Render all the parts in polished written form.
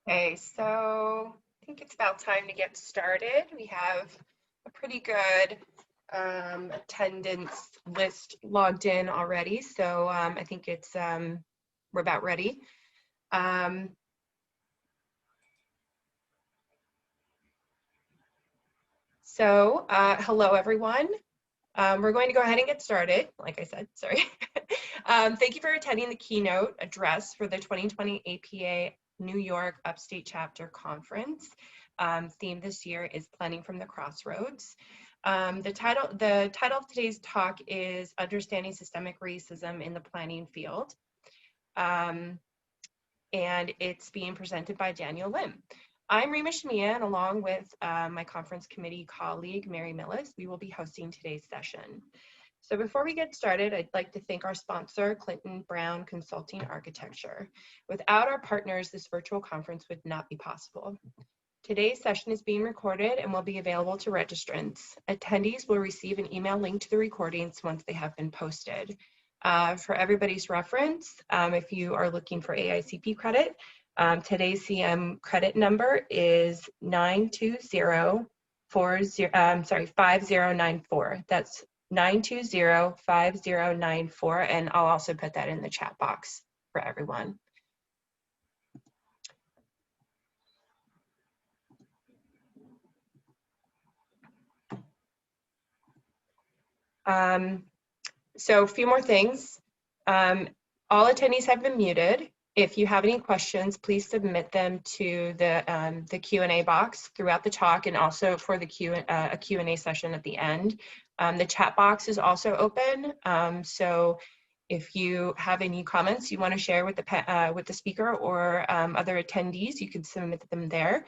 Okay, so I think it's about time to get started. We have a pretty good attendance list logged in already, so I think we're about ready. Hello everyone. We're going to go ahead and get started, like I said, sorry. Thank you for attending the keynote address for the 2020 APA New York Upstate Chapter Conference. Theme this year is Planning from the Crossroads. The title of today's talk is Understanding Systemic Racism in the Planning Field. And it's being presented by Daniel Lim. I'm Rima Shamia, and along with my conference committee colleague, Mary Millis, we will be hosting today's session. So before we get started, I'd like to thank our sponsor, Clinton Brown Consulting Architecture. Without our partners, this virtual conference would not be possible. Today's session is being recorded and will be available to registrants. Attendees will receive an email link to the recordings once they have been posted. For everybody's reference, if you are looking for AICP credit, today's CM credit number is 5094. That's 9205094, and I'll also put that in the chat box for everyone. So a few more things. All attendees have been muted. If you have any questions, please submit them to the Q&A box throughout the talk, and also for the Q&A session at the end. The chat box is also open, so if you have any comments you want to share with the speaker or other attendees, you can submit them there.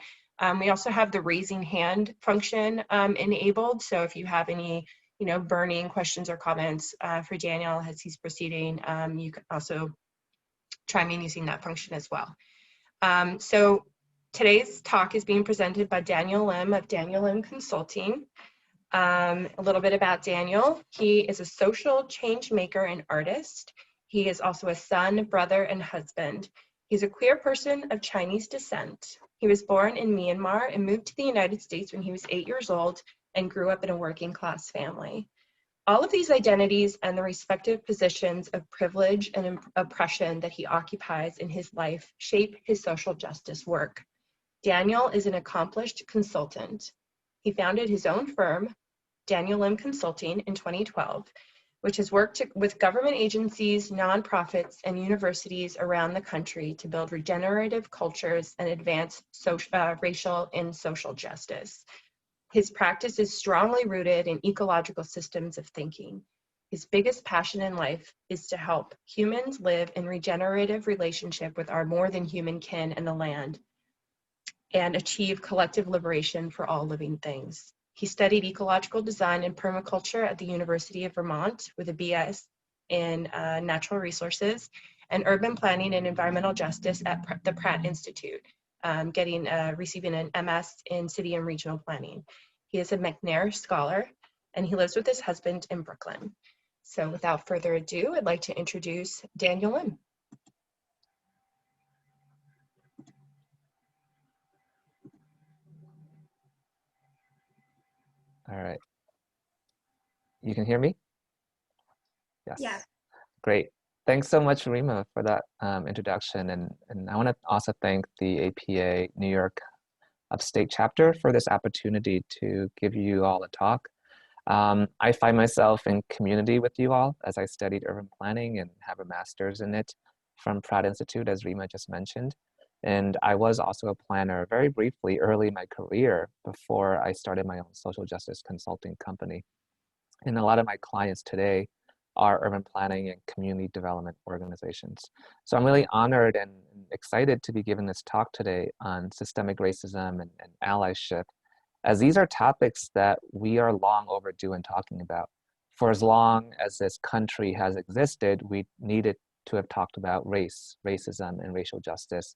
We also have the raising hand function enabled, so if you have any burning questions or comments for Daniel as he's proceeding, you can also chime in using that function as well. So today's talk is being presented by Daniel Lim of Daniel Lim Consulting. A little bit about Daniel. He is a social change maker and artist. He is also a son, brother, and husband. He's a queer person of Chinese descent. He was born in Myanmar and moved to the United States when he was 8 years old and grew up in a working class family. All of these identities and the respective positions of privilege and oppression that he occupies in his life shape his social justice work. Daniel is an accomplished consultant. He founded his own firm, Daniel Lim Consulting, in 2012, which has worked with government agencies, nonprofits, and universities around the country to build regenerative cultures and advance racial and social justice. His practice is strongly rooted in ecological systems of thinking. His biggest passion in life is to help humans live in regenerative relationship with our more than human kin and the land, and achieve collective liberation for all living things. He studied ecological design and permaculture at the University of Vermont with a BS in natural resources, and urban planning and environmental justice at the Pratt Institute, receiving an MS in city and regional planning. He is a McNair Scholar, and he lives with his husband in Brooklyn. So without further ado, I'd like to introduce Daniel Lim. All right. You can hear me? Yes. Yeah. Great. Thanks so much, Rima, for that introduction. And I want to also thank the APA New York Upstate Chapter for this opportunity to give you all a talk. I find myself in community with you all as I studied urban planning and have a master's in it from Pratt Institute, as Rima just mentioned. And I was also a planner very briefly early in my career before I started my own social justice consulting company. And a lot of my clients today are urban planning and community development organizations. So I'm really honored and excited to be giving this talk today on systemic racism and allyship, as these are topics that we are long overdue in talking about. For as long as this country has existed, we needed to have talked about race, racism, and racial justice.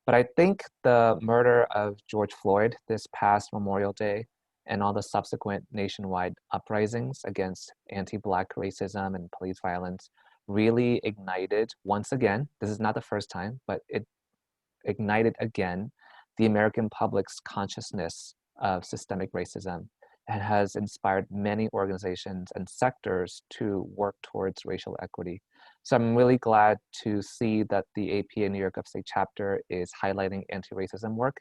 But I think the murder of George Floyd this past Memorial Day and all the subsequent nationwide uprisings against anti-Black racism and police violence really ignited, once again, this is not the first time, but it ignited again the American public's consciousness of systemic racism and has inspired many organizations and sectors to work towards racial equity. So I'm really glad to see that the APA New York Upstate chapter is highlighting anti-racism work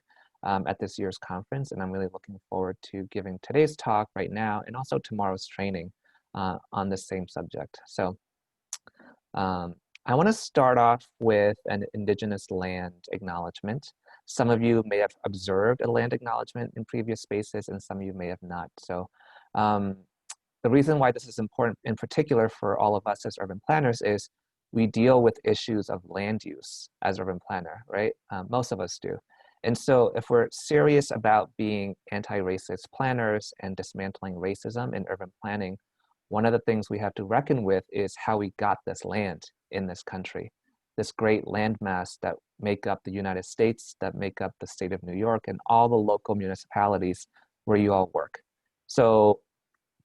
at this year's conference, and I'm really looking forward to giving today's talk right now and also tomorrow's training on the same subject. So I want to start off with an Indigenous land acknowledgement. Some of you may have observed a land acknowledgement in previous spaces, and some of you may have not. So the reason why this is important in particular for all of us as urban planners is we deal with issues of land use as urban planner, right? Most of us do. And so if we're serious about being anti-racist planners and dismantling racism in urban planning, one of the things we have to reckon with is how we got this land in this country, this great landmass that make up the United States, that make up the state of New York, and all the local municipalities where you all work. So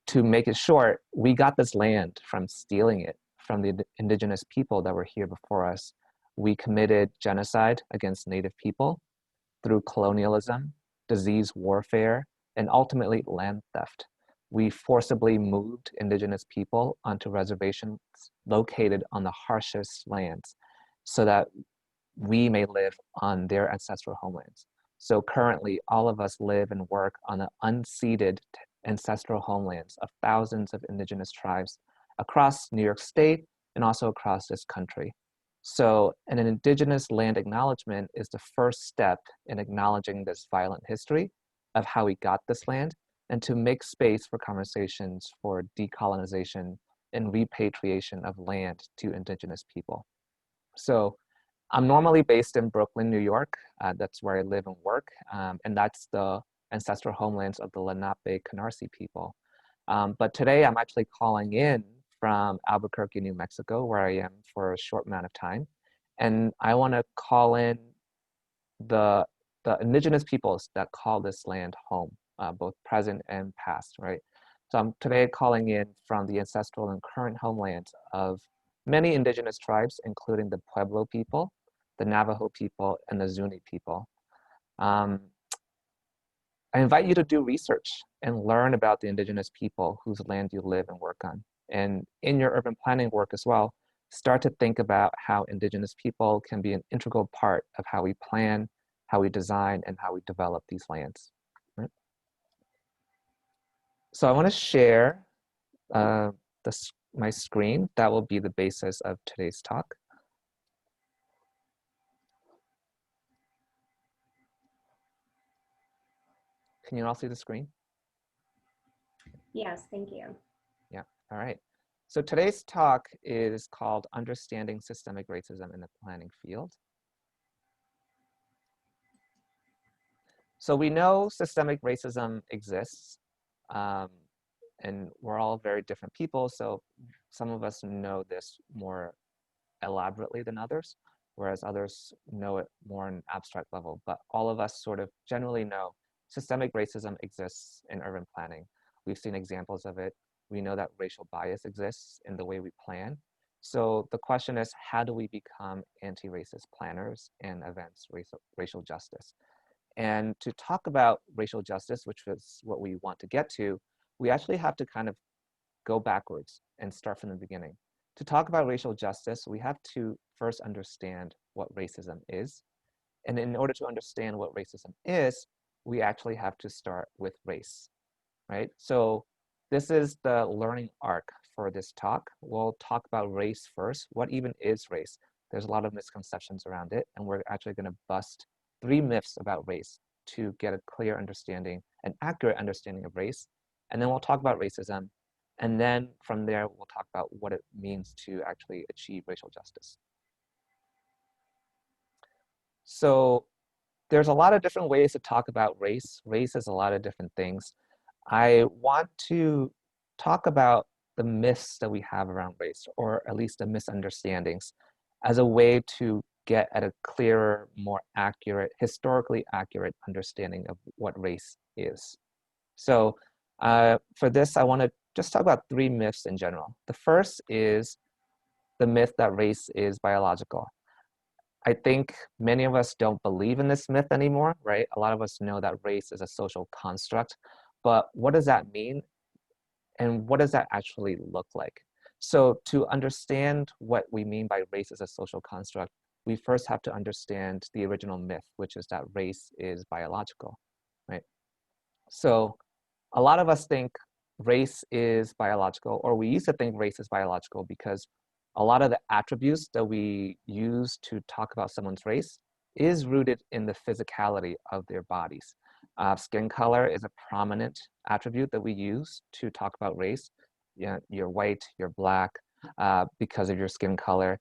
to make it short, we got this land from stealing it from the indigenous people that were here before us. We committed genocide against Native people through colonialism, disease warfare, and ultimately land theft. We forcibly moved indigenous people onto reservations located on the harshest lands so that we may live on their ancestral homelands. So currently, all of us live and work on the unceded ancestral homelands of thousands of indigenous tribes across New York State and also across this country. So an indigenous land acknowledgement is the first step in acknowledging this violent history of how we got this land and to make space for conversations for decolonization and repatriation of land to indigenous people. So I'm normally based in Brooklyn, New York. That's where I live and work. And that's the ancestral homelands of the Lenape Canarsie people. But today I'm actually calling in from Albuquerque, New Mexico, where I am for a short amount of time. And I want to call in the indigenous peoples that call this land home, both present and past, right? So I'm today calling in from the ancestral and current homelands of many indigenous tribes, including the Pueblo people, the Navajo people, and the Zuni people. I invite you to do research and learn about the indigenous people whose land you live and work on. And in your urban planning work as well, start to think about how indigenous people can be an integral part of how we plan, how we design, and how we develop these lands. Right? So I want to share my screen. That will be the basis of today's talk. Can you all see the screen? Yes, thank you. Yeah, all right. So today's talk is called Understanding Systemic Racism in the Planning Field. So we know systemic racism exists, and we're all very different people, so some of us know this more elaborately than others, whereas others know it more on an abstract level, but all of us sort of generally know systemic racism exists in urban planning. We've seen examples of it. We know that racial bias exists in the way we plan. So the question is, how do we become anti-racist planners and advance racial justice? And to talk about racial justice, which is what we want to get to, we actually have to kind of go backwards and start from the beginning. To talk about racial justice, we have to first understand what racism is. And in order to understand what racism is, we actually have to start with race, right? So this is the learning arc for this talk. We'll talk about race first. What even is race? There's a lot of misconceptions around it, and we're actually going to bust 3 myths about race to get a clear understanding, an accurate understanding of race. And then we'll talk about racism. And then from there, we'll talk about what it means to actually achieve racial justice. So there's a lot of different ways to talk about race. Race is a lot of different things. I want to talk about the myths that we have around race, or at least the misunderstandings, as a way to get at a clearer, more accurate, historically accurate understanding of what race is. So for this, I want to just talk about 3 myths in general. The first is the myth that race is biological. I think many of us don't believe in this myth anymore, right? A lot of us know that race is a social construct, but what does that mean? And what does that actually look like? So to understand what we mean by race as a social construct, we first have to understand the original myth, which is that race is biological, right? So a lot of us think race is biological, or we used to think race is biological because a lot of the attributes that we use to talk about someone's race is rooted in the physicality of their bodies. Skin color is a prominent attribute that we use to talk about race. Yeah, you're white, you're black, because of your skin color.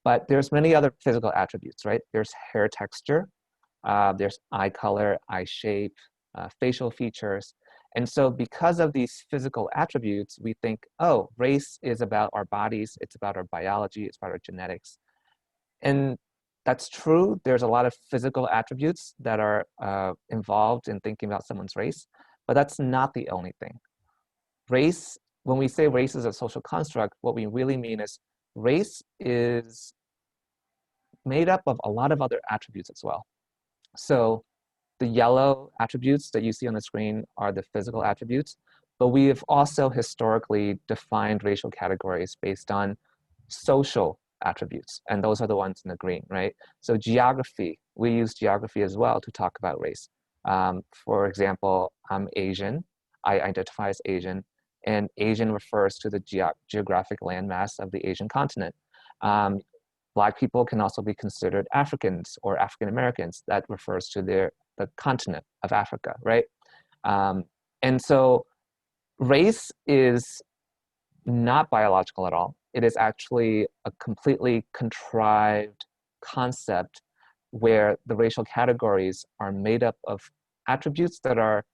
But there's many other physical attributes, right? There's hair texture, there's eye color, eye shape, facial features. And so because of these physical attributes, we think, oh, race is about our bodies, it's about our biology, it's about our genetics. And that's true. There's a lot of physical attributes that are involved in thinking about someone's race, but that's not the only thing. Race, when we say race is a social construct, what we really mean is race is made up of a lot of other attributes as well. So the yellow attributes that you see on the screen are the physical attributes, but we have also historically defined racial categories based on social attributes, and those are the ones in the green, right? So geography, we use geography as well to talk about race. For example, I'm Asian, I identify as Asian, and Asian refers to the geographic landmass of the Asian continent. Black people can also be considered Africans or African Americans. That refers to the continent of Africa, right? And so race is not biological at all. It is actually a completely contrived concept where the racial categories are made up of attributes that are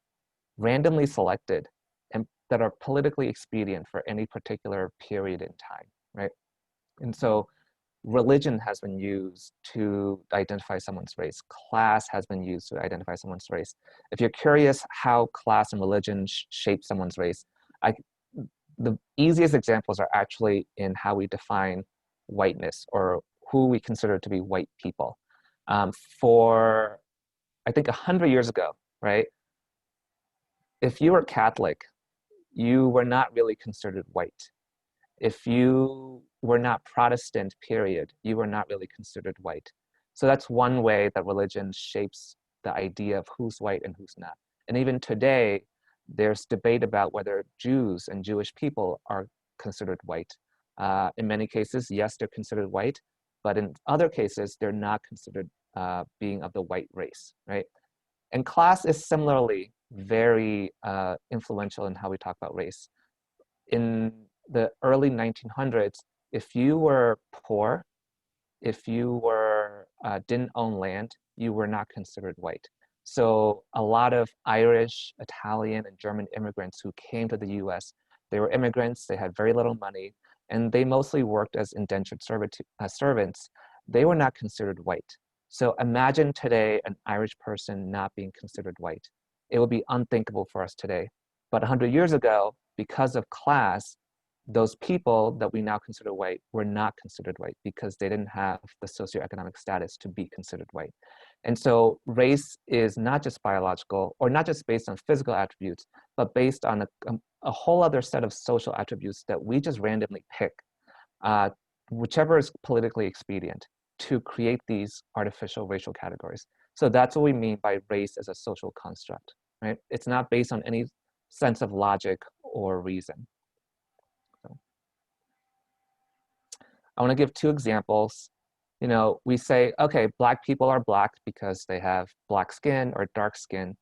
randomly selected and that are politically expedient for any particular period in time, right? And so religion has been used to identify someone's race. Class has been used to identify someone's race. If you're curious how class and religion shape someone's race, the easiest examples are actually in how we define whiteness or who we consider to be white people. For, I think 100 years ago, right? If you were Catholic, you were not really considered white. If you were not Protestant, period, you were not really considered white. So that's one way that religion shapes the idea of who's white and who's not. And even today, there's debate about whether Jews and Jewish people are considered white. In many cases, yes, they're considered white, but in other cases, they're not considered being of the white race, right? And class is similarly very influential in how we talk about race. In the early 1900s, if you were poor, if you were didn't own land, you were not considered white. So a lot of Irish, Italian, and German immigrants who came to the US, they were immigrants, they had very little money, and they mostly worked as indentured servants. They were not considered white. So imagine today an Irish person not being considered white. It would be unthinkable for us today. But 100 years ago, because of class, those people that we now consider white were not considered white because they didn't have the socioeconomic status to be considered white. And so race is not just biological or not just based on physical attributes, but based on a whole other set of social attributes that we just randomly pick, whichever is politically expedient, to create these artificial racial categories. So that's what we mean by race as a social construct, right? It's not based on any sense of logic or reason. So I want to give two examples. You know, we say, okay, Black people are Black because they have black skin or dark skin,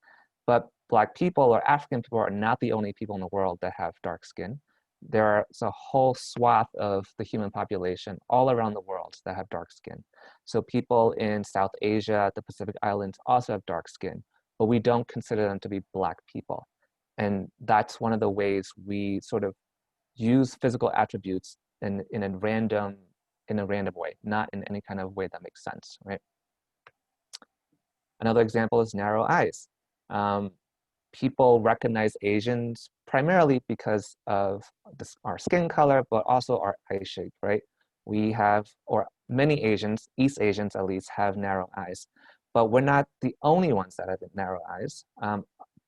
but Black people or African people are not the only people in the world that have dark skin. There's a whole swath of the human population all around the world that have dark skin. So people in South Asia, the Pacific Islands also have dark skin, but we don't consider them to be Black people. And that's one of the ways we sort of use physical attributes in a random way, not in any kind of way that makes sense, right? Another example is narrow eyes. People recognize Asians primarily because of our skin color, but also our eye shape, right? We have, or many Asians, East Asians at least, have narrow eyes, but we're not the only ones that have narrow eyes.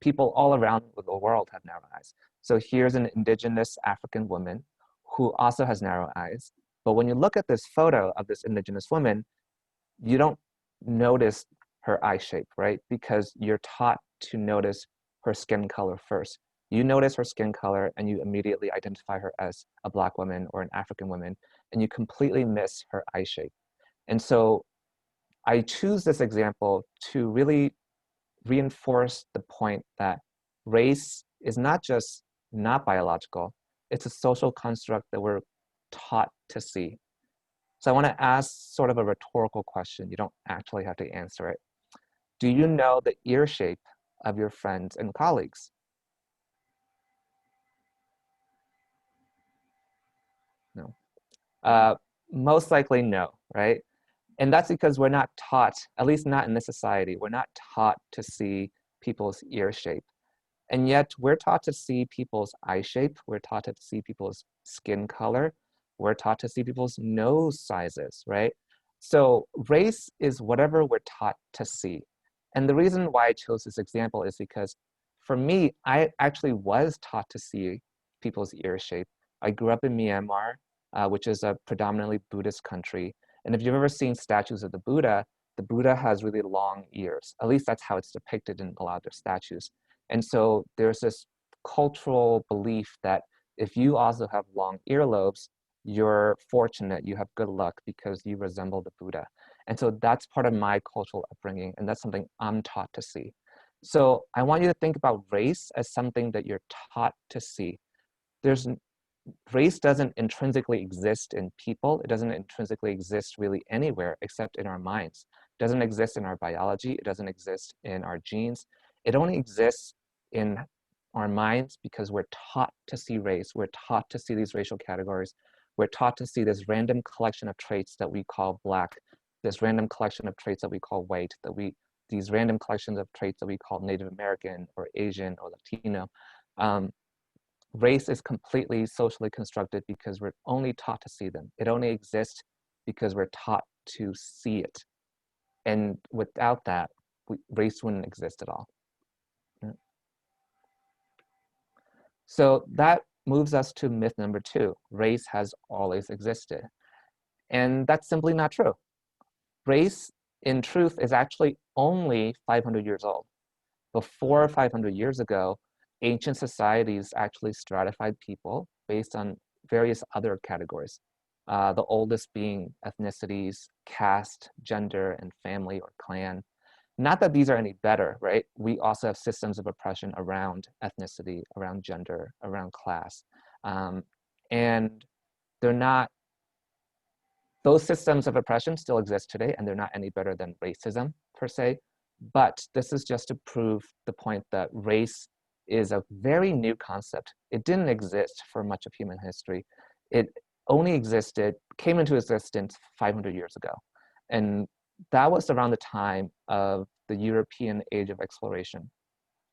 People all around the world have narrow eyes. So here's an indigenous African woman who also has narrow eyes. But when you look at this photo of this indigenous woman, you don't notice her eye shape, right? Because you're taught to notice her skin color first. You notice her skin color and you immediately identify her as a Black woman or an African woman, and you completely miss her eye shape. And so I choose this example to really reinforce the point that race is not just not biological, it's a social construct that we're taught to see. So I want to ask sort of a rhetorical question. You don't actually have to answer it. Do you know the ear shape of your friends and colleagues? No. Most likely no, right? And that's because we're not taught, at least not in this society, we're not taught to see people's ear shape. And yet we're taught to see people's eye shape. We're taught to see people's skin color. We're taught to see people's nose sizes, right? So race is whatever we're taught to see. And the reason why I chose this example is because for me, I actually was taught to see people's ear shape. I grew up in Myanmar, which is a predominantly Buddhist country. And if you've ever seen statues of the Buddha has really long ears. At least that's how it's depicted in a lot of their statues. And so there's this cultural belief that if you also have long earlobes, you're fortunate, you have good luck because you resemble the Buddha. And so that's part of my cultural upbringing, and that's something I'm taught to see. So I want you to think about race as something that you're taught to see. Race doesn't intrinsically exist in people. It doesn't intrinsically exist really anywhere except in our minds. It doesn't exist in our biology. It doesn't exist in our genes. It only exists in our minds because we're taught to see race. We're taught to see these racial categories. We're taught to see this random collection of traits that we call Black, this random collection of traits that we call white, these random collections of traits that we call Native American or Asian or Latino. Race is completely socially constructed because we're only taught to see them. It only exists because we're taught to see it. And without that, race wouldn't exist at all. So that moves us to myth number 2. Race has always existed. And that's simply not true. Race, in truth, is actually only 500 years old. Before 500 years ago, ancient societies actually stratified people based on various other categories. The oldest being ethnicities, caste, gender, and family or clan. Not that these are any better, right? We also have systems of oppression around ethnicity, around gender, around class. And they're not, those systems of oppression still exist today, and they're not any better than racism per se. But this is just to prove the point that race is a very new concept. It didn't exist for much of human history. It only came into existence 500 years ago. And that was around the time of the European age of exploration.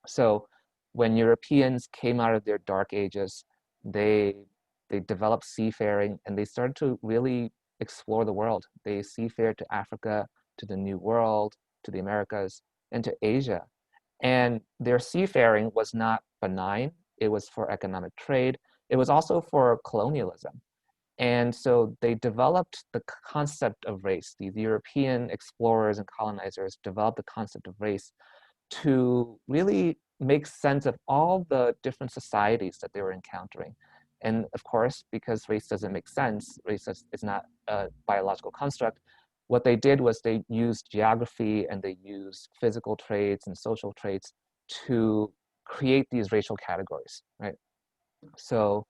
So when Europeans came out of their dark ages, they developed seafaring and they started to really explore the world. They seafared to Africa, to the New World, to the Americas, and to Asia. And their seafaring was not benign. It was for economic trade. It was also for colonialism. And so they developed the concept of race. These European explorers and colonizers developed the concept of race to really make sense of all the different societies that they were encountering. And of course, because race doesn't make sense, race is not a biological construct, what they did was they used geography and they used physical traits and social traits to create these racial categories, right? So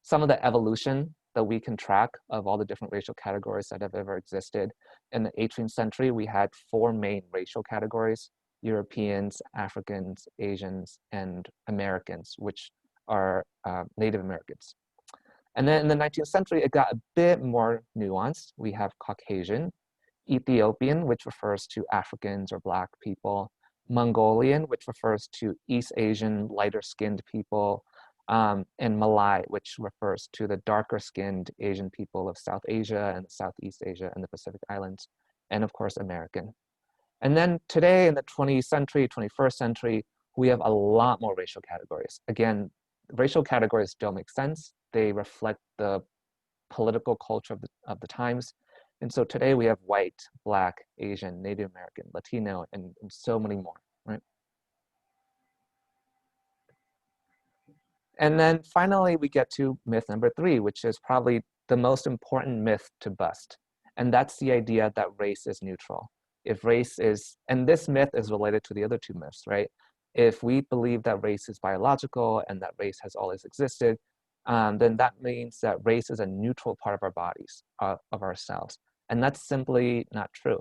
some of the evolution that we can track of all the different racial categories that have ever existed. In the 18th century, we had 4 main racial categories: Europeans, Africans, Asians, and Americans, which are Native Americans. And then in the 19th century, it got a bit more nuanced. We have Caucasian, Ethiopian, which refers to Africans or Black people, Mongolian, which refers to East Asian, lighter skinned people, and Malay, which refers to the darker skinned Asian people of South Asia and Southeast Asia and the Pacific Islands, and of course, American. And then today in the 20th century, 21st century, we have a lot more racial categories. Again, racial categories don't make sense. They reflect the political culture of the times. And so today we have white, Black, Asian, Native American, Latino, and so many more, right? And then finally, we get to myth number 3, which is probably the most important myth to bust. And that's the idea that race is neutral. If race is, and this myth is related to the other 2 myths, right? If we believe that race is biological and that race has always existed, then that means that race is a neutral part of our bodies, of ourselves. And that's simply not true.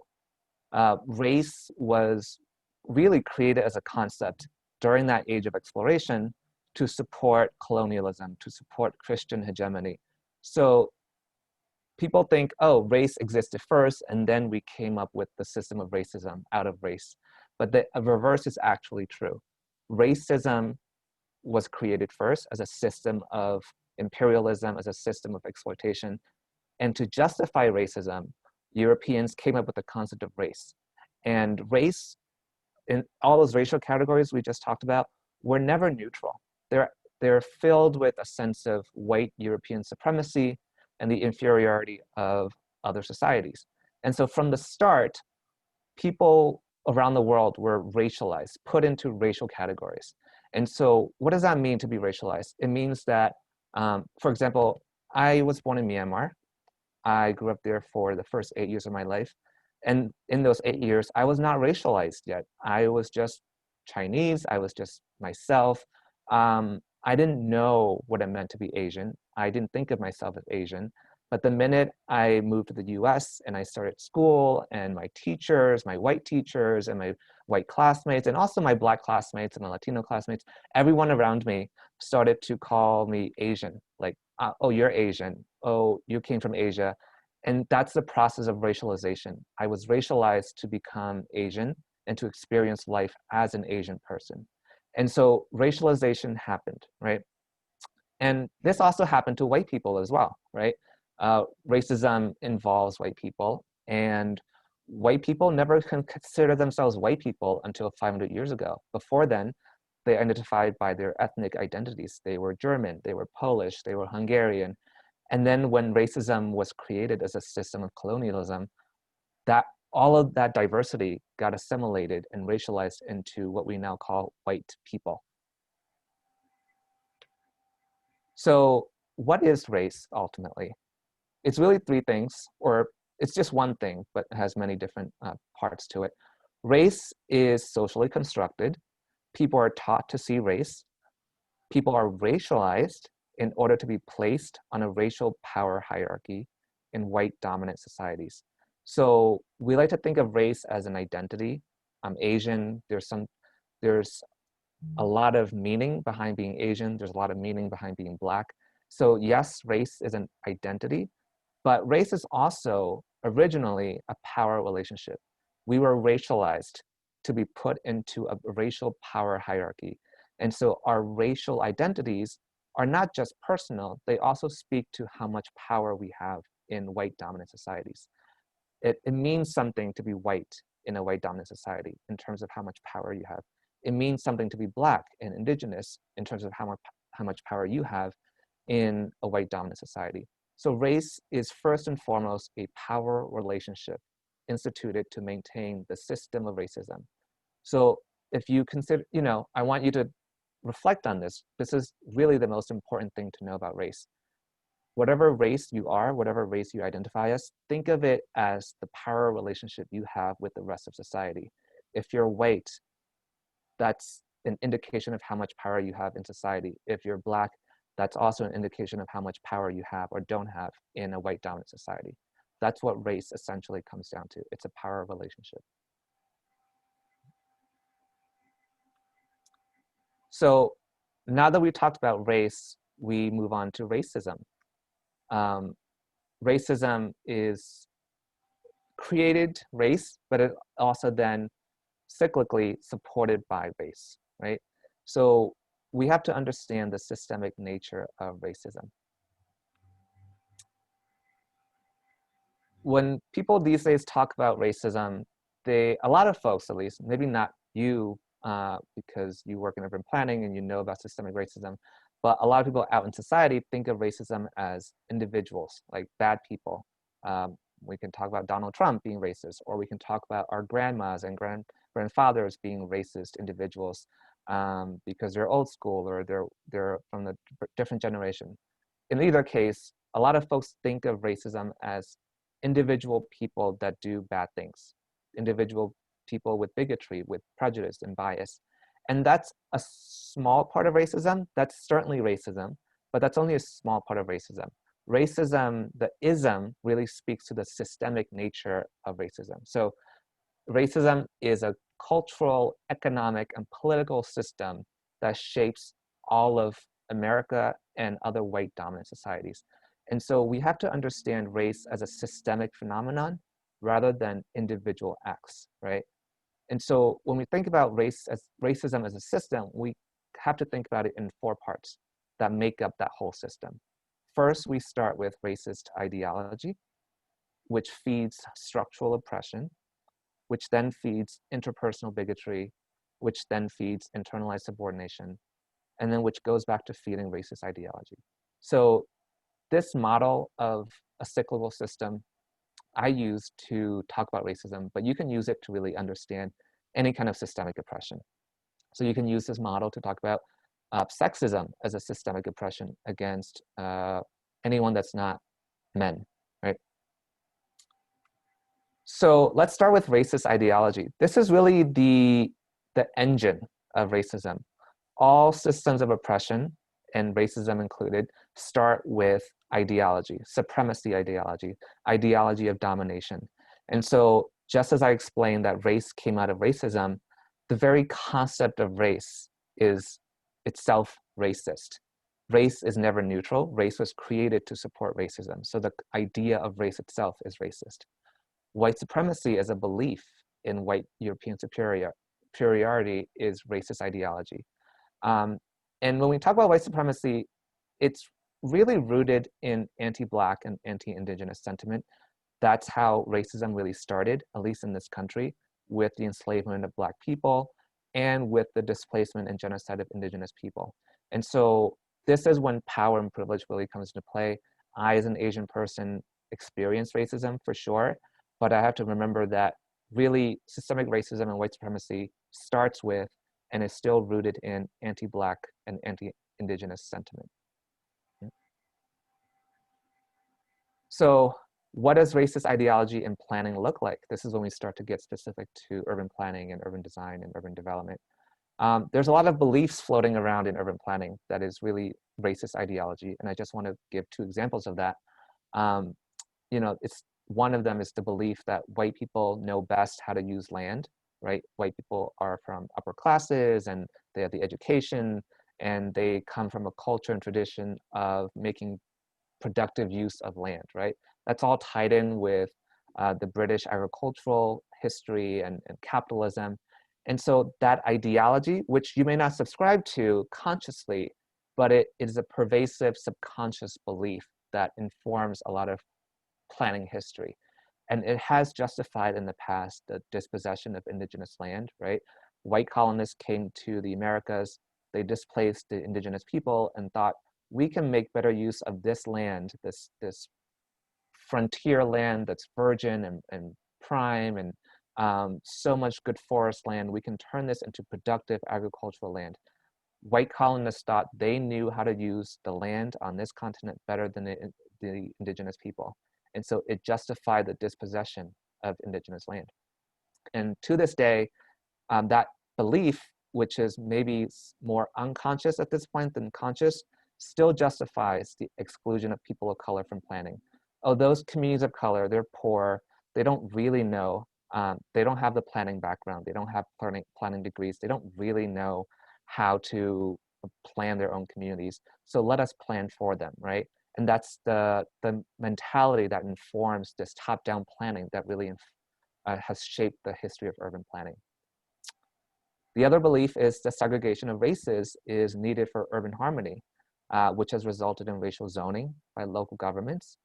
Race was really created as a concept during that age of exploration to support colonialism, to support Christian hegemony. So people think, oh, race existed first, and then we came up with the system of racism out of race. But the reverse is actually true. Racism was created first as a system of imperialism, as a system of exploitation. And to justify racism, Europeans came up with the concept of race. And race, in all those racial categories we just talked about, were never neutral. They're filled with a sense of white European supremacy and the inferiority of other societies. And so from the start, people around the world were racialized, put into racial categories. And so what does that mean to be racialized? It means that, for example, I was born in Myanmar. I grew up there for the first 8 years of my life. And in those 8 years, I was not racialized yet. I was just Chinese. I was just myself. I didn't know what it meant to be Asian. I didn't think of myself as Asian. But the minute I moved to the US and I started school, and my teachers, my white teachers and my white classmates, and also my Black classmates and my Latino classmates, everyone around me started to call me Asian. Like, oh, you're Asian. Oh, you came from Asia. And that's the process of racialization. I was racialized to become Asian and to experience life as an Asian person. And so racialization happened, right? And this also happened to white people as well, right? Racism involves white people, and white people never consider themselves white people until 500 years ago. Before then, they identified by their ethnic identities. They were German, they were Polish, they were Hungarian. And then when racism was created as a system of colonialism, that all of that diversity got assimilated and racialized into what we now call white people. So what is race ultimately? It's really 3 things, or it's just one thing, but it has many different parts to it. Race is socially constructed. People are taught to see race. People are racialized in order to be placed on a racial power hierarchy in white dominant societies. So we like to think of race as an identity. I'm Asian. There's a lot of meaning behind being Asian. There's a lot of meaning behind being Black. So yes, race is an identity, but race is also originally a power relationship. We were racialized to be put into a racial power hierarchy. And so our racial identities are not just personal, they also speak to how much power we have in white dominant societies. It means something to be white in a white dominant society in terms of how much power you have. It means something to be Black and indigenous in terms of how much power you have in a white dominant society. So race is first and foremost a power relationship instituted to maintain the system of racism. So if you consider, I want you to reflect on this. This is really the most important thing to know about race. Whatever race you are, whatever race you identify as, think of it as the power relationship you have with the rest of society. If you're white, that's an indication of how much power you have in society. If you're Black, that's also an indication of how much power you have or don't have in a white dominant society. That's what race essentially comes down to. It's a power relationship. So now that we've talked about race, we move on to racism. Racism is created race, but it also then cyclically supported by race, right? So we have to understand the systemic nature of racism. When people these days talk about racism, a lot of folks at least, maybe not you, because you work in urban planning and you know about systemic racism, but a lot of people out in society think of racism as individuals, like bad people. We can talk about Donald Trump being racist, or we can talk about our grandmas and grandfathers being racist individuals because they're old school or they're from a different generation. In either case, a lot of folks think of racism as individual people that do bad things, individual people with bigotry, with prejudice and bias. And that's a small part of racism. That's certainly racism, but that's only a small part of racism. Racism, the ism, really speaks to the systemic nature of racism. So racism is a cultural, economic, and political system that shapes all of America and other white dominant societies. And so we have to understand race as a systemic phenomenon rather than individual acts, right? And so when we think about racism as a system, we have to think about it in 4 parts that make up that whole system. First, we start with racist ideology, which feeds structural oppression, which then feeds interpersonal bigotry, which then feeds internalized subordination, and then which goes back to feeding racist ideology. So this model of a cyclical system I use to talk about racism, but you can use it to really understand any kind of systemic oppression. So you can use this model to talk about sexism as a systemic oppression against anyone that's not men, right? So let's start with racist ideology. This is really the engine of racism. All systems of oppression, and racism included, start with ideology, supremacy ideology, ideology of domination. And so just as I explained that race came out of racism, the very concept of race is itself racist. Race is never neutral. Race was created to support racism. So the idea of race itself is racist. White supremacy as a belief in white European superiority is racist ideology. And when we talk about white supremacy, it's really rooted in anti-Black and anti-Indigenous sentiment. That's how racism really started, at least in this country, with the enslavement of Black people and with the displacement and genocide of Indigenous people. And so this is when power and privilege really comes into play. I, as an Asian person, experienced racism for sure, but I have to remember that really systemic racism and white supremacy starts with and is still rooted in anti-Black and anti-Indigenous sentiment. So what does racist ideology in planning look like? This is when we start to get specific to urban planning and urban design and urban development. There's a lot of beliefs floating around in urban planning that is really racist ideology, and I just want to give 2 examples of that. One of them is the belief that white people know best how to use land, right? White people are from upper classes and they have the education and they come from a culture and tradition of making productive use of land, right? That's all tied in with the British agricultural history and capitalism. And so that ideology, which you may not subscribe to consciously, but it is a pervasive subconscious belief that informs a lot of planning history. And it has justified in the past the dispossession of indigenous land, right? White colonists came to the Americas, they displaced the indigenous people and thought, we can make better use of this land, this frontier land that's virgin and prime and so much good forest land, we can turn this into productive agricultural land. White colonists thought they knew how to use the land on this continent better than the indigenous people. And so it justified the dispossession of indigenous land. And to this day, that belief, which is maybe more unconscious at this point than conscious, still justifies the exclusion of people of color from planning. Oh, those communities of color, they're poor, they don't really know, they don't have the planning background, they don't have planning degrees, they don't really know how to plan their own communities. So let us plan for them, right? And that's the mentality that informs this top-down planning that really has shaped the history of urban planning. The other belief is the segregation of races is needed for urban harmony, which has resulted in racial zoning by local governments,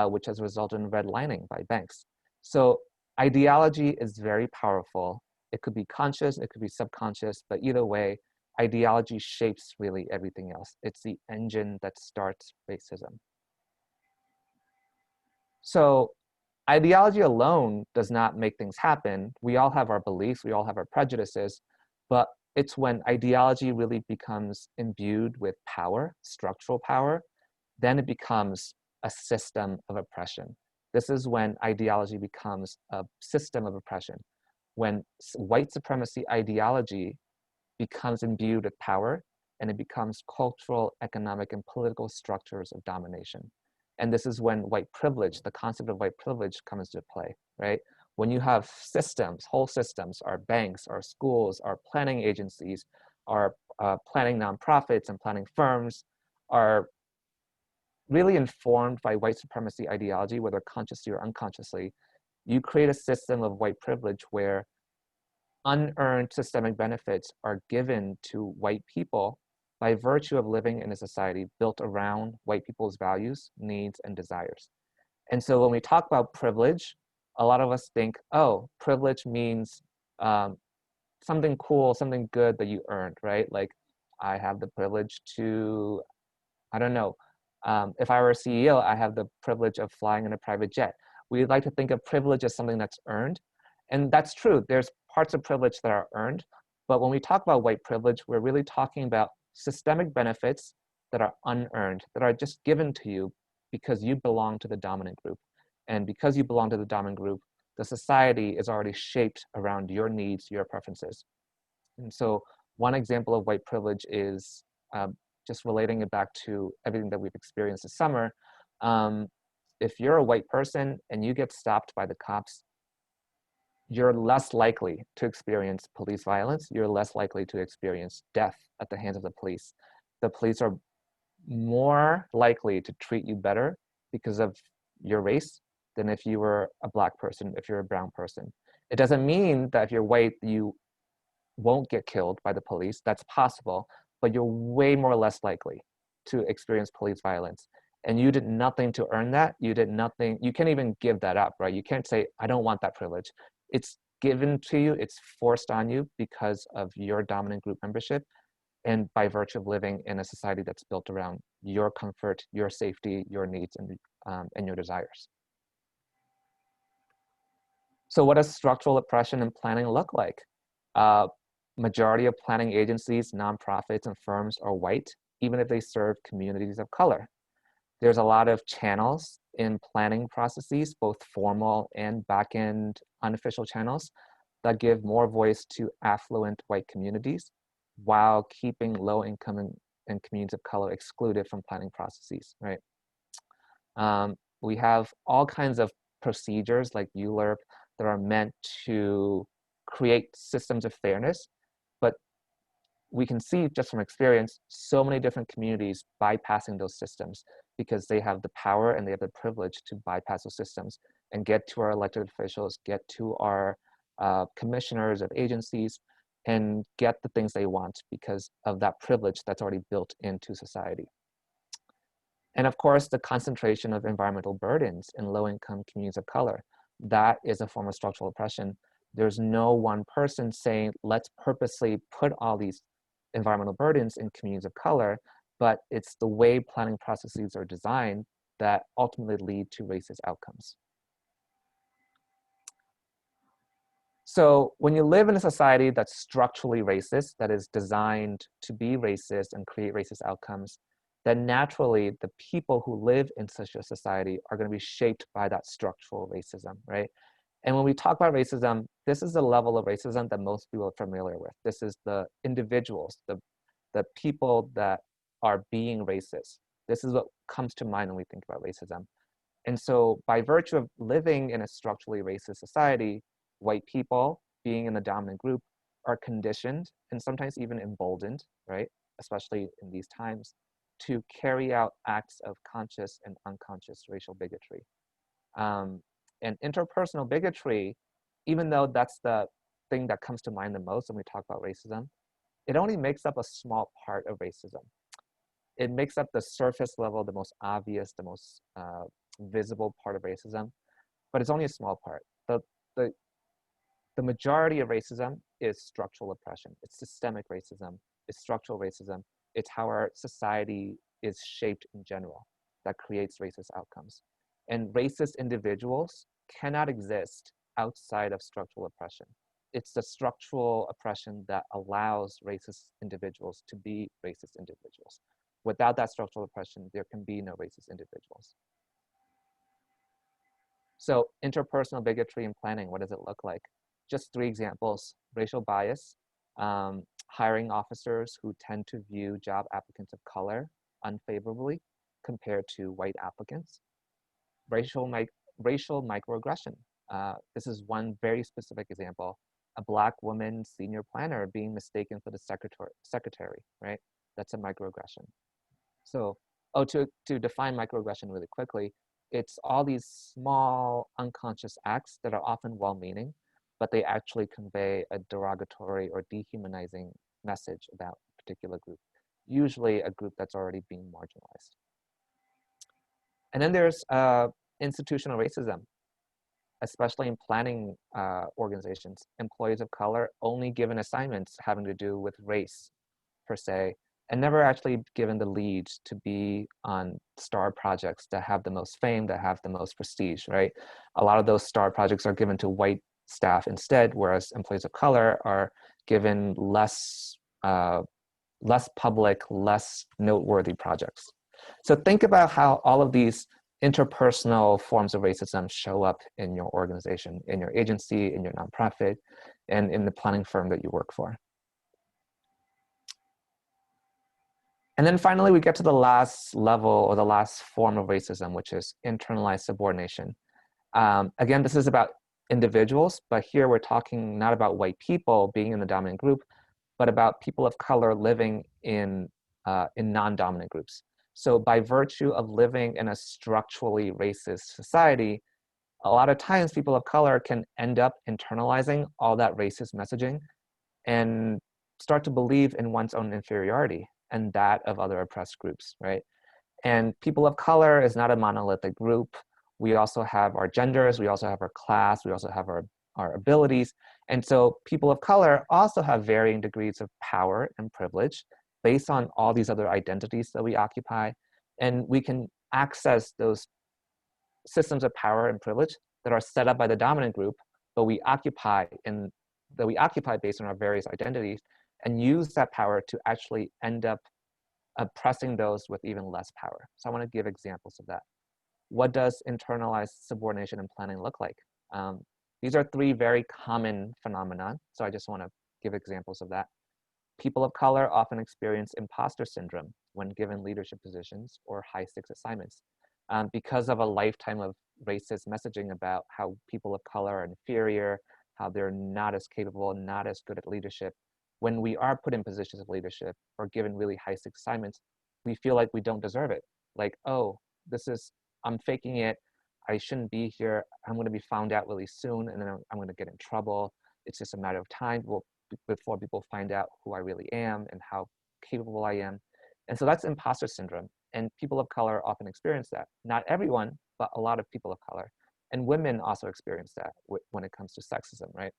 which has resulted in redlining by banks. So ideology is very powerful. It could be conscious, it could be subconscious, but either way, ideology shapes really everything else. It's the engine that starts racism. So ideology alone does not make things happen. We all have our beliefs, we all have our prejudices, but it's when ideology really becomes imbued with power, structural power, then it becomes a system of oppression. This is when ideology becomes a system of oppression. When white supremacy ideology becomes imbued with power, and it becomes cultural, economic, and political structures of domination. And this is when white privilege, the concept of white privilege, comes into play, right? When you have systems, whole systems, our banks, our schools, our planning agencies, our planning nonprofits and planning firms are really informed by white supremacy ideology, whether consciously or unconsciously, you create a system of white privilege where unearned systemic benefits are given to white people by virtue of living in a society built around white people's values, needs, and desires. And so when we talk about privilege, a lot of us think, oh, privilege means something cool, something good that you earned, right? Like I have the privilege to, I don't know, if I were a CEO, I have the privilege of flying in a private jet. We like to think of privilege as something that's earned. And that's true. There's parts of privilege that are earned. But when we talk about white privilege, we're really talking about systemic benefits that are unearned, that are just given to you because you belong to the dominant group. And because you belong to the dominant group, the society is already shaped around your needs, your preferences. And so one example of white privilege is just relating it back to everything that we've experienced this summer. If you're a white person and you get stopped by the cops, you're less likely to experience police violence. You're less likely to experience death at the hands of the police. The police are more likely to treat you better because of your race than if you were a Black person, if you're a brown person. It doesn't mean that if you're white, you won't get killed by the police. That's possible, but you're way more or less likely to experience police violence. And you did nothing to earn that. You did nothing. You can't even give that up, right? You can't say, I don't want that privilege. It's given to you, it's forced on you because of your dominant group membership and by virtue of living in a society that's built around your comfort, your safety, your needs, and your desires. So what does structural oppression and planning look like? Majority of planning agencies, nonprofits, and firms are white, even if they serve communities of color. There's a lot of channels in planning processes, both formal and back-end unofficial channels, that give more voice to affluent white communities while keeping low-income and communities of color excluded from planning processes, right? We have all kinds of procedures like ULURP that are meant to create systems of fairness, but we can see just from experience so many different communities bypassing those systems because they have the power and they have the privilege to bypass those systems and get to our elected officials, get to our commissioners of agencies, and get the things they want because of that privilege that's already built into society. And of course, the concentration of environmental burdens in low-income communities of color, that is a form of structural oppression. There's no one person saying, let's purposely put all these environmental burdens in communities of color, but it's the way planning processes are designed that ultimately lead to racist outcomes. So when you live in a society that's structurally racist, that is designed to be racist and create racist outcomes, then naturally the people who live in such a society are going to be shaped by that structural racism, right? And when we talk about racism, this is the level of racism that most people are familiar with. This is the individuals, the people that are being racist. This is what comes to mind when we think about racism. And so by virtue of living in a structurally racist society, white people being in the dominant group are conditioned and sometimes even emboldened, right? Especially in these times, to carry out acts of conscious and unconscious racial bigotry. And interpersonal bigotry, even though that's the thing that comes to mind the most when we talk about racism, it only makes up a small part of racism. It makes up the surface level, the most obvious, the most visible part of racism, but it's only a small part. The majority of racism is structural oppression. It's systemic racism. It's structural racism. It's how our society is shaped in general that creates racist outcomes. And racist individuals cannot exist outside of structural oppression. It's the structural oppression that allows racist individuals to be racist individuals. Without that structural oppression, there can be no racist individuals. So interpersonal bigotry in planning, what does it look like? Just 3 examples: racial bias, hiring officers who tend to view job applicants of color unfavorably compared to white applicants. Racial microaggression. This is one very specific example. A Black woman senior planner being mistaken for the secretary, right? That's a microaggression. So, to define microaggression really quickly, it's all these small unconscious acts that are often well-meaning, but they actually convey a derogatory or dehumanizing message about a particular group, usually a group that's already being marginalized. And then there's institutional racism, especially in planning organizations. Employees of color only given assignments having to do with race, per se, and never actually given the lead to be on star projects that have the most fame, that have the most prestige, right? A lot of those star projects are given to white staff instead, whereas employees of color are given less public, less noteworthy projects. So think about how all of these interpersonal forms of racism show up in your organization, in your agency, in your nonprofit, and in the planning firm that you work for. And then finally, we get to the last level or the last form of racism, which is internalized subordination. Again, this is about individuals, but here we're talking not about white people being in the dominant group, but about people of color living in non-dominant groups. So by virtue of living in a structurally racist society, a lot of times people of color can end up internalizing all that racist messaging and start to believe in one's own inferiority and that of other oppressed groups, right? And people of color is not a monolithic group. We also have our genders, we also have our class, we also have our abilities. And so people of color also have varying degrees of power and privilege based on all these other identities that we occupy. And we can access those systems of power and privilege that are set up by the dominant group, but we occupy based on our various identities, and use that power to actually end up oppressing those with even less power. So I want to give examples of that. What does internalized subordination and planning look like? These are 3 very common phenomena, so I just want to give examples of that. People of color often experience imposter syndrome when given leadership positions or high-stakes assignments because of a lifetime of racist messaging about how people of color are inferior, how they're not as capable, not as good at leadership. When we are put in positions of leadership or given really high-stakes assignments, we feel like we don't deserve it. Like, oh, I'm faking it. I shouldn't be here. I'm going to be found out really soon, and then I'm going to get in trouble. It's just a matter of time before people find out who I really am and how capable I am. And so that's imposter syndrome. And people of color often experience that. Not everyone, but a lot of people of color. And women also experience that when it comes to sexism, right?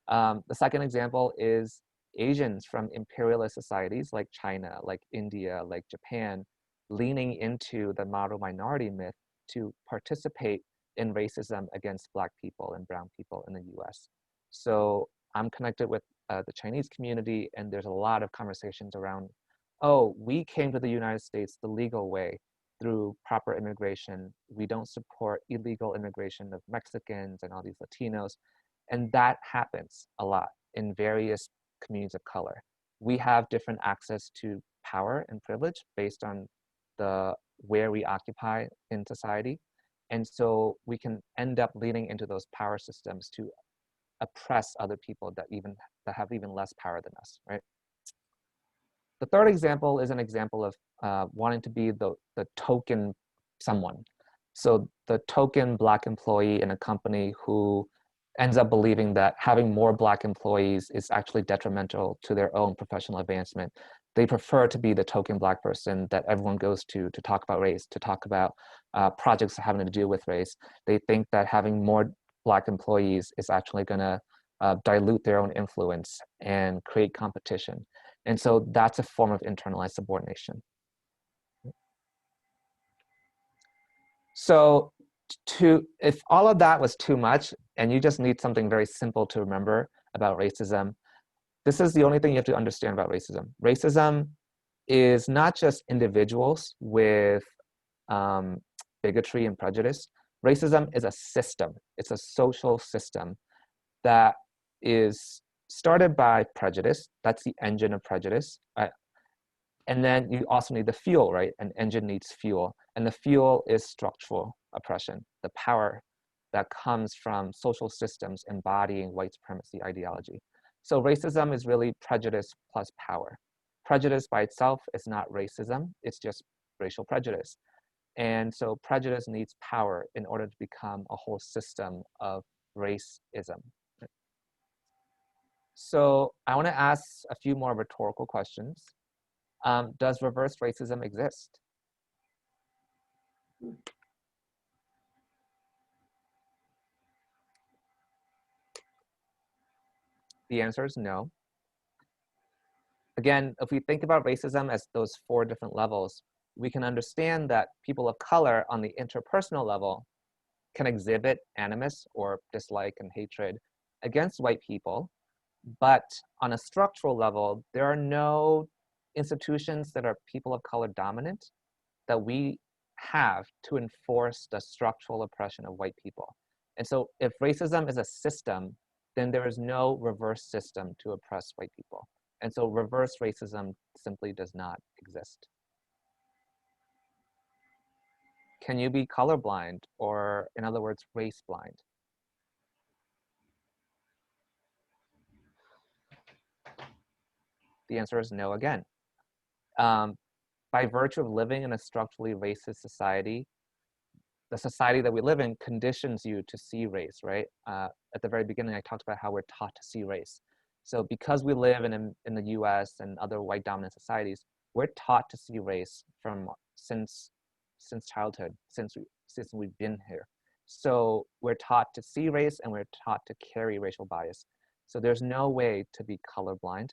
The second example is Asians from imperialist societies like China, like India, like Japan, leaning into the model minority myth to participate in racism against Black people and brown people in the US. So I'm connected with the Chinese community, and there's a lot of conversations around, oh, we came to the United States the legal way through proper immigration. We don't support illegal immigration of Mexicans and all these Latinos. And that happens a lot in various communities of color. We have different access to power and privilege based on where we occupy in society. And so we can end up leaning into those power systems to oppress other people that have even less power than us, right? The third example is an example of wanting to be the token someone. So the token Black employee in a company who ends up believing that having more Black employees is actually detrimental to their own professional advancement. They prefer to be the token Black person that everyone goes to talk about race, to talk about projects having to do with race. They think that having more Black employees is actually going to dilute their own influence and create competition. And so that's a form of internalized subordination. So if all of that was too much and you just need something very simple to remember about racism, this is the only thing you have to understand about racism. Racism is not just individuals with bigotry and prejudice. Racism is a system. It's a social system that is started by prejudice. That's the engine of prejudice. And then you also need the fuel, right? An engine needs fuel. And the fuel is structural oppression, the power that comes from social systems embodying white supremacy ideology. So racism is really prejudice plus power. Prejudice by itself is not racism, it's just racial prejudice. And so prejudice needs power in order to become a whole system of racism. So I want to ask a few more rhetorical questions. Does reverse racism exist? The answer is no. Again, if we think about racism as those 4 different levels, we can understand that people of color on the interpersonal level can exhibit animus or dislike and hatred against white people. But on a structural level, there are no institutions that are people of color dominant that we have to enforce the structural oppression of white people. And so if racism is a system, then there is no reverse system to oppress white people. And so reverse racism simply does not exist. Can you be colorblind, or in other words, race blind? The answer is no again. By virtue of living in a structurally racist society, the society that we live in conditions you to see race, right? At the very beginning, I talked about how we're taught to see race. So because we live in the US and other white dominant societies, we're taught to see race since childhood, since we've been here. So we're taught to see race and we're taught to carry racial bias. So there's no way to be colorblind.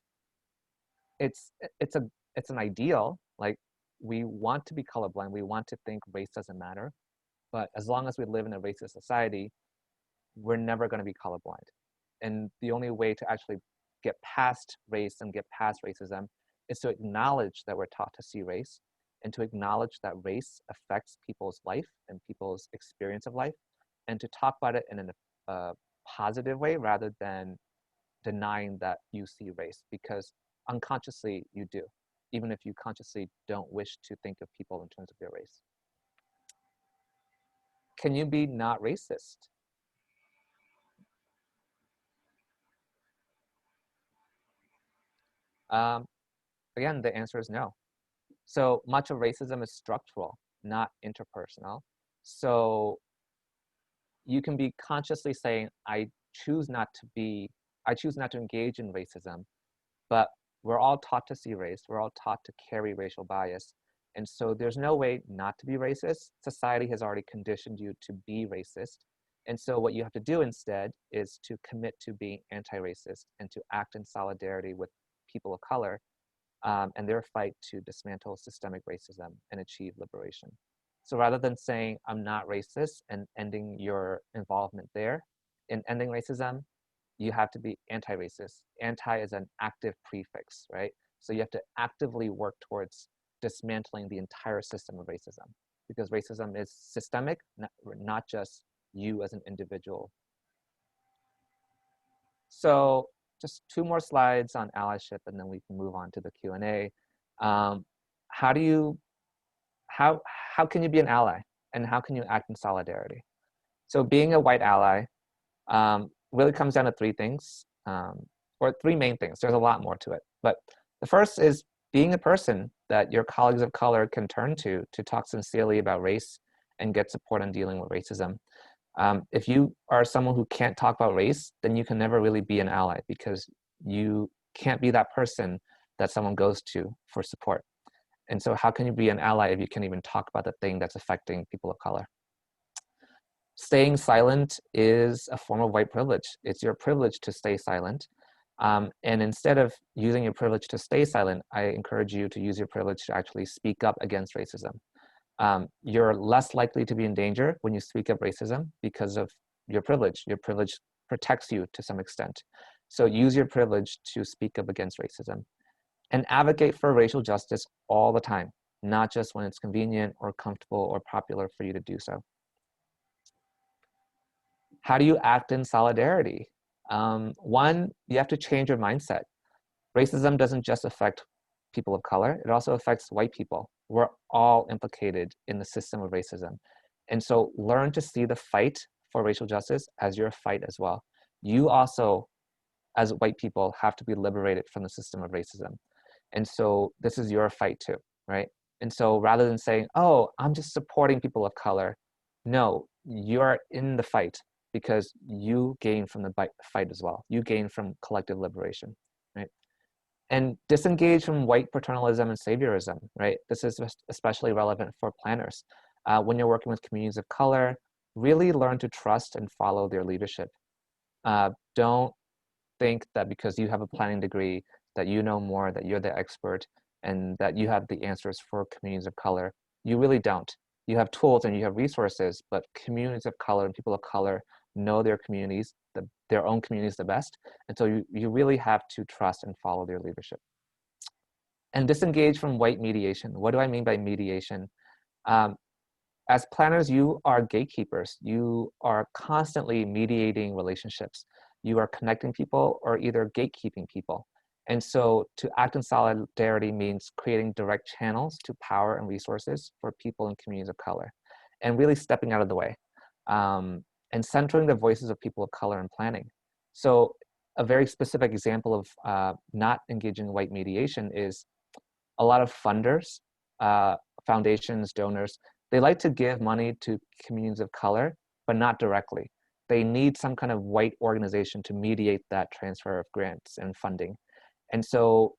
It's an ideal, like we want to be colorblind, we want to think race doesn't matter, but as long as we live in a racist society, we're never going to be colorblind. And the only way to actually get past race and get past racism is to acknowledge that we're taught to see race, and to acknowledge that race affects people's life and people's experience of life, and to talk about it in a positive way rather than denying that you see race, because unconsciously you do, even if you consciously don't wish to think of people in terms of their race. Can you be not racist? Again, the answer is no. So much of racism is structural, not interpersonal. So you can be consciously saying, I choose not to engage in racism, but we're all taught to see race, we're all taught to carry racial bias. And so there's no way not to be racist. Society has already conditioned you to be racist. And so what you have to do instead is to commit to being anti-racist and to act in solidarity with people of color and their fight to dismantle systemic racism and achieve liberation. So rather than saying, I'm not racist and ending your involvement there, in ending racism, you have to be anti-racist. Anti is an active prefix, right? So you have to actively work towards dismantling the entire system of racism, because racism is systemic, not just you as an individual. So just 2 more slides on allyship, and then we can move on to the Q&A. How can you be an ally, and how can you act in solidarity? So being a white ally really comes down to 3 things, or 3 main things. There's a lot more to it, but the first is being a person that your colleagues of color can turn to talk sincerely about race and get support in dealing with racism. If you are someone who can't talk about race, then you can never really be an ally, because you can't be that person that someone goes to for support. And so how can you be an ally if you can't even talk about the thing that's affecting people of color? Staying silent is a form of white privilege. It's your privilege to stay silent. And instead of using your privilege to stay silent, I encourage you to use your privilege to actually speak up against racism. You're less likely to be in danger when you speak up racism because of your privilege. Your privilege protects you to some extent. So use your privilege to speak up against racism. And advocate for racial justice all the time, not just when it's convenient or comfortable or popular for you to do so. How do you act in solidarity? One, you have to change your mindset. Racism doesn't just affect people of color, it also affects white people. We're all implicated in the system of racism. And so learn to see the fight for racial justice as your fight as well. You also, as white people, have to be liberated from the system of racism. And so this is your fight too, right? And so rather than saying, oh, I'm just supporting people of color, no, you're in the fight because you gain from the fight as well. You gain from collective liberation, right? And disengage from white paternalism and saviorism, right? This is especially relevant for planners. When you're working with communities of color, really learn to trust and follow their leadership. Don't think that because you have a planning degree that you know more, that you're the expert, and that you have the answers for communities of color. You really don't. You have tools and you have resources, but communities of color and people of color know their communities, their own communities the best. And so you really have to trust and follow their leadership. And disengage from white mediation. What do I mean by mediation? As planners, you are gatekeepers. You are constantly mediating relationships. You are connecting people or either gatekeeping people. And so to act in solidarity means creating direct channels to power and resources for people in communities of color, and really stepping out of the way, and centering the voices of people of color in planning. So a very specific example of not engaging in white mediation is a lot of funders, foundations, donors, they like to give money to communities of color, but not directly. They need some kind of white organization to mediate that transfer of grants and funding. And so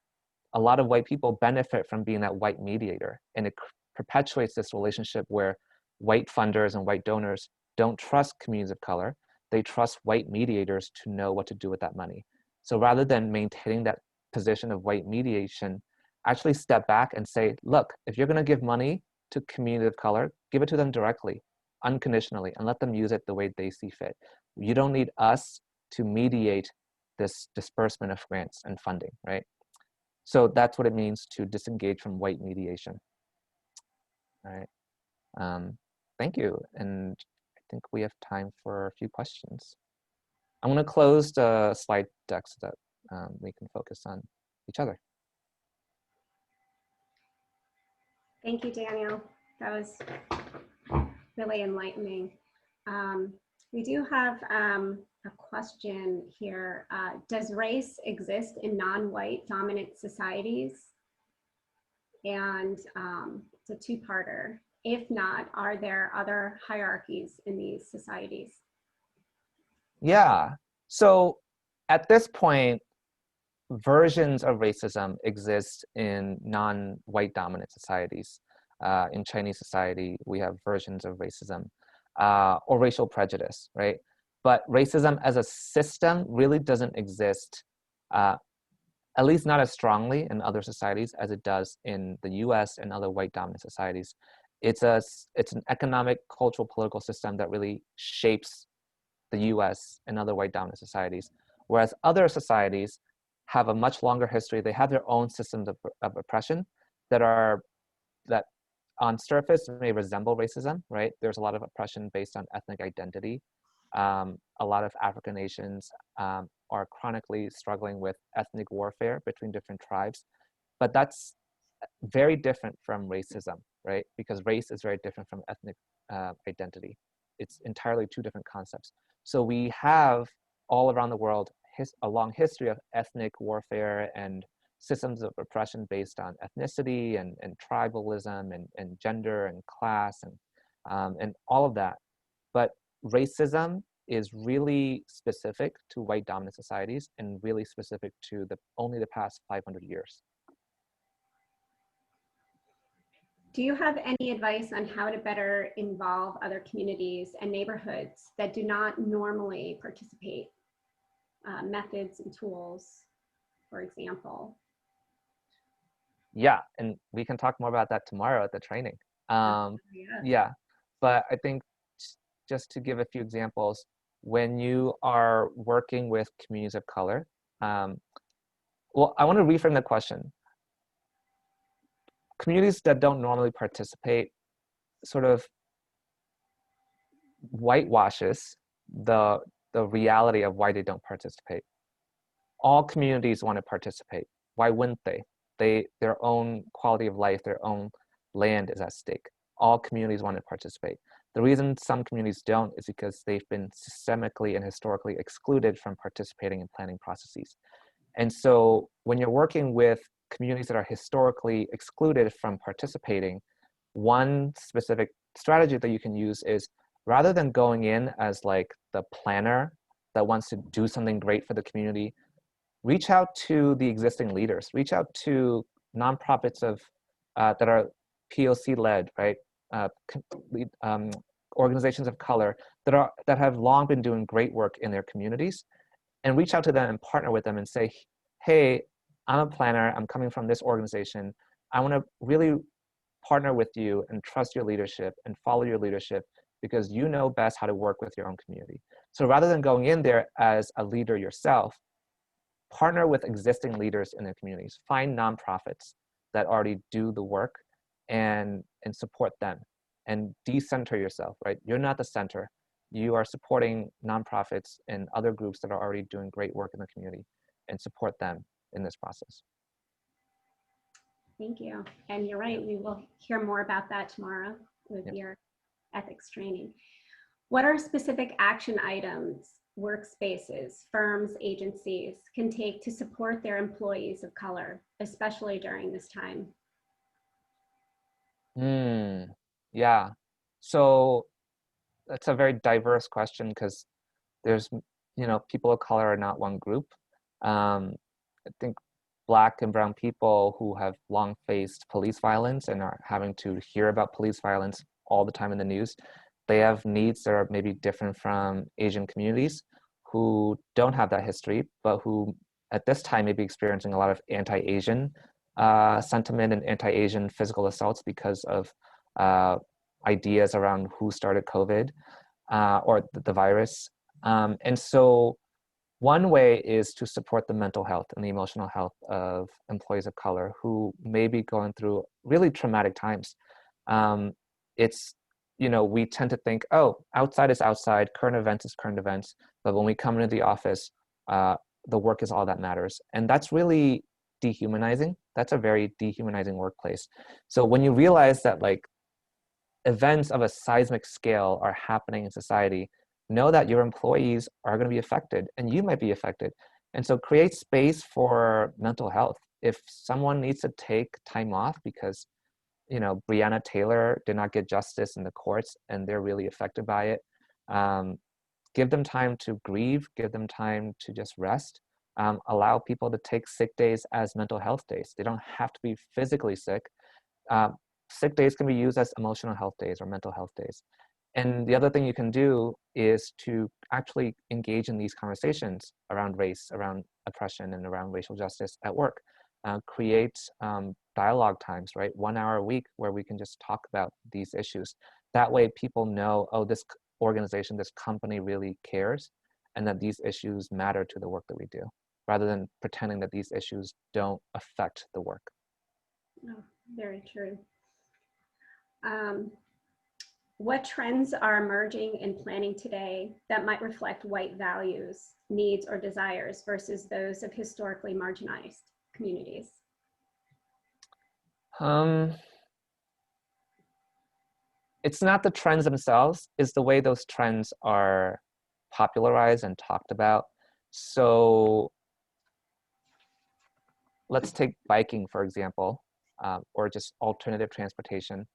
a lot of white people benefit from being that white mediator, and it perpetuates this relationship where white funders and white donors don't trust communities of color. They trust white mediators to know what to do with that money. So rather than maintaining that position of white mediation, actually step back and say, look, if you're going to give money to communities of color, give it to them directly, unconditionally, and let them use it the way they see fit. You don't need us to mediate this disbursement of grants and funding, right? So that's what it means to disengage from white mediation. All right. Thank you. And I think we have time for a few questions. I'm going to close the slide deck so that we can focus on each other. Thank you, Daniel. That was really enlightening. We do have a question here. Does race exist in non-white dominant societies? And it's a two-parter. If not, are there other hierarchies in these societies? Yeah. So at this point, versions of racism exist in non-white dominant societies. In Chinese society, we have versions of racism or racial prejudice, right? But racism as a system really doesn't exist, at least not as strongly in other societies as it does in the US and other white dominant societies. It's an economic, cultural, political system that really shapes the US and other white dominant societies. Whereas other societies have a much longer history. They have their own systems of oppression that on surface may resemble racism, right? There's a lot of oppression based on ethnic identity. A lot of African nations are chronically struggling with ethnic warfare between different tribes, but that's very different from racism, right? Because race is very different from ethnic identity. It's entirely two different concepts. So we have all around the world a long history of ethnic warfare and systems of oppression based on ethnicity and tribalism and gender and class and all of that. But racism is really specific to white dominant societies and really specific to only the past 500 years. Do you have any advice on how to better involve other communities and neighborhoods that do not normally participate? Methods and tools, for example? Yeah, and we can talk more about that tomorrow at the training. Yeah, but I think just to give a few examples, when you are working with communities of color, well, I want to reframe the question. Communities that don't normally participate sort of whitewashes the reality of why they don't participate. All communities want to participate. Why wouldn't they? Their own quality of life, their own land is at stake. All communities want to participate. The reason some communities don't is because they've been systemically and historically excluded from participating in planning processes. And so when you're working with communities that are historically excluded from participating, one specific strategy that you can use is, rather than going in as like the planner that wants to do something great for the community, reach out to the existing leaders, reach out to nonprofits that are POC led, right? Organizations of color that have long been doing great work in their communities, and reach out to them and partner with them and say, hey, I'm a planner, I'm coming from this organization. I want to really partner with you and trust your leadership and follow your leadership because you know best how to work with your own community. So rather than going in there as a leader yourself, partner with existing leaders in their communities. Find nonprofits that already do the work and support them, and decenter yourself, right? You're not the center. You are supporting nonprofits and other groups that are already doing great work in the community, and support them in this process. Thank you. And you're right, we will hear more about that tomorrow with your ethics training. What are specific action items workspaces, firms, agencies can take to support their employees of color, especially during this time? Yeah, so that's a very diverse question because there's, people of color are not one group. I think Black and brown people who have long faced police violence and are having to hear about police violence all the time in the news, they have needs that are maybe different from Asian communities who don't have that history, but who at this time may be experiencing a lot of anti-Asian sentiment and anti-Asian physical assaults because of ideas around who started COVID or the virus. And so one way is to support the mental health and the emotional health of employees of color who may be going through really traumatic times. It's, we tend to think, oh, outside is outside, current events is current events. But when we come into the office, the work is all that matters. And that's really dehumanizing. That's a very dehumanizing workplace. So when you realize that like events of a seismic scale are happening in society, know that your employees are going to be affected and you might be affected. And so create space for mental health. If someone needs to take time off because, Breonna Taylor did not get justice in the courts and they're really affected by it, give them time to grieve, give them time to just rest. Allow people to take sick days as mental health days. They don't have to be physically sick. Sick days can be used as emotional health days or mental health days. And the other thing you can do is to actually engage in these conversations around race, around oppression, and around racial justice at work. Create dialogue times, right? 1 hour a week where we can just talk about these issues. That way people know, oh, this organization, this company really cares, and that these issues matter to the work that we do, rather than pretending that these issues don't affect the work. Oh, very true. What trends are emerging in planning today that might reflect white values, needs, or desires versus those of historically marginalized communities? It's not the trends themselves, it's the way those trends are popularized and talked about. So let's take biking, for example, or just alternative transportation.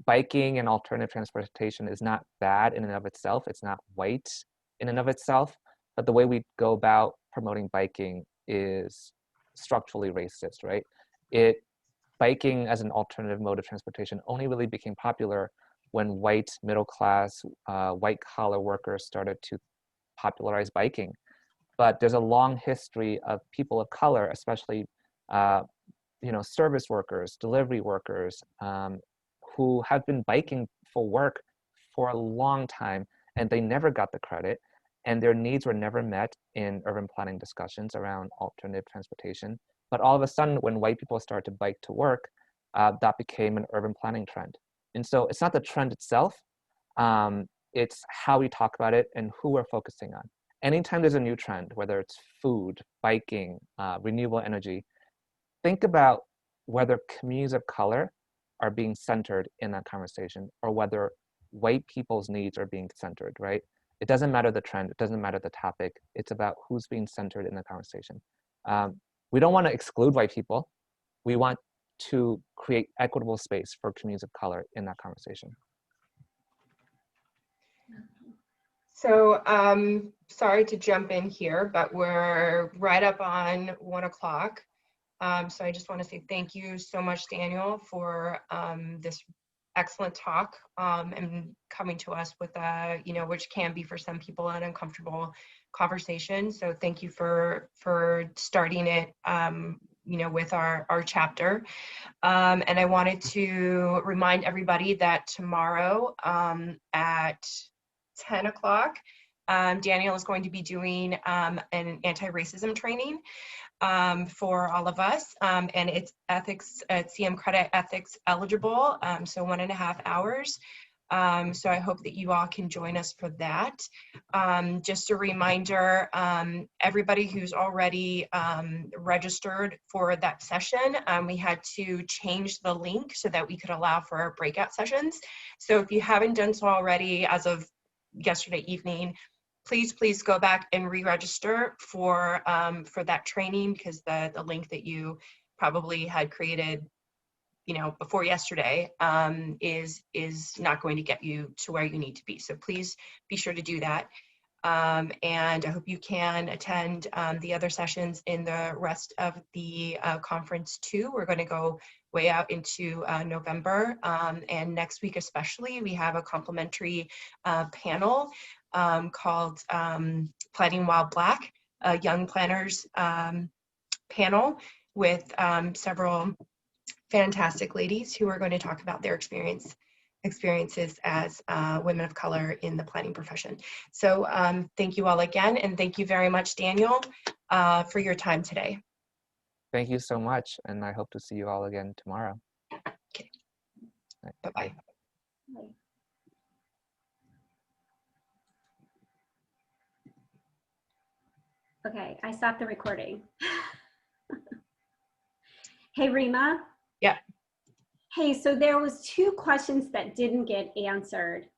biking and alternative transportation is not bad in and of itself. It's not white in and of itself, but the way we go about promoting biking is structurally racist, right? Biking as an alternative mode of transportation only really became popular when white middle class, white collar workers started to popularize biking. But there's a long history of people of color, especially service workers, delivery workers, who have been biking for work for a long time, and they never got the credit, and their needs were never met in urban planning discussions around alternative transportation. But all of a sudden, when white people started to bike to work, that became an urban planning trend. And so it's not the trend itself, it's how we talk about it and who we're focusing on. Anytime there's a new trend, whether it's food, biking, renewable energy, think about whether communities of color are being centered in that conversation, or whether white people's needs are being centered, right? It doesn't matter the trend, it doesn't matter the topic, it's about who's being centered in the conversation. We don't want to exclude white people. We want to create equitable space for communities of color in that conversation. So sorry to jump in here, but we're right up on 1 o'clock. So I just want to say thank you so much, Daniel, for this excellent talk and coming to us with a, which can be for some people an uncomfortable conversation. So thank you for starting it, with our chapter. And I wanted to remind everybody that tomorrow at 10 o'clock, Daniel is going to be doing an anti-racism training for all of us, and it's ethics, CM credit ethics eligible, so 1.5 hours. So I hope that you all can join us for that. Just a reminder, everybody who's already registered for that session, we had to change the link so that we could allow for our breakout sessions. So if you haven't done so already as of yesterday evening, please go back and re-register for that training, because the link that you probably had created before yesterday is not going to get you to where you need to be. So please be sure to do that. And I hope you can attend the other sessions in the rest of the conference too. We're going to go way out into November, and next week especially, we have a complimentary panel called Planning While Black, a Young Planners panel with several fantastic ladies who are going to talk about their experiences as women of color in the planning profession. So thank you all again, and thank you very much, Daniel, for your time today. Thank you so much, and I hope to see you all again tomorrow. Okay. Right. Bye-bye. Bye. Okay, I stopped the recording. Hey, Rima. Yeah. Hey, so there was 2 questions that didn't get answered.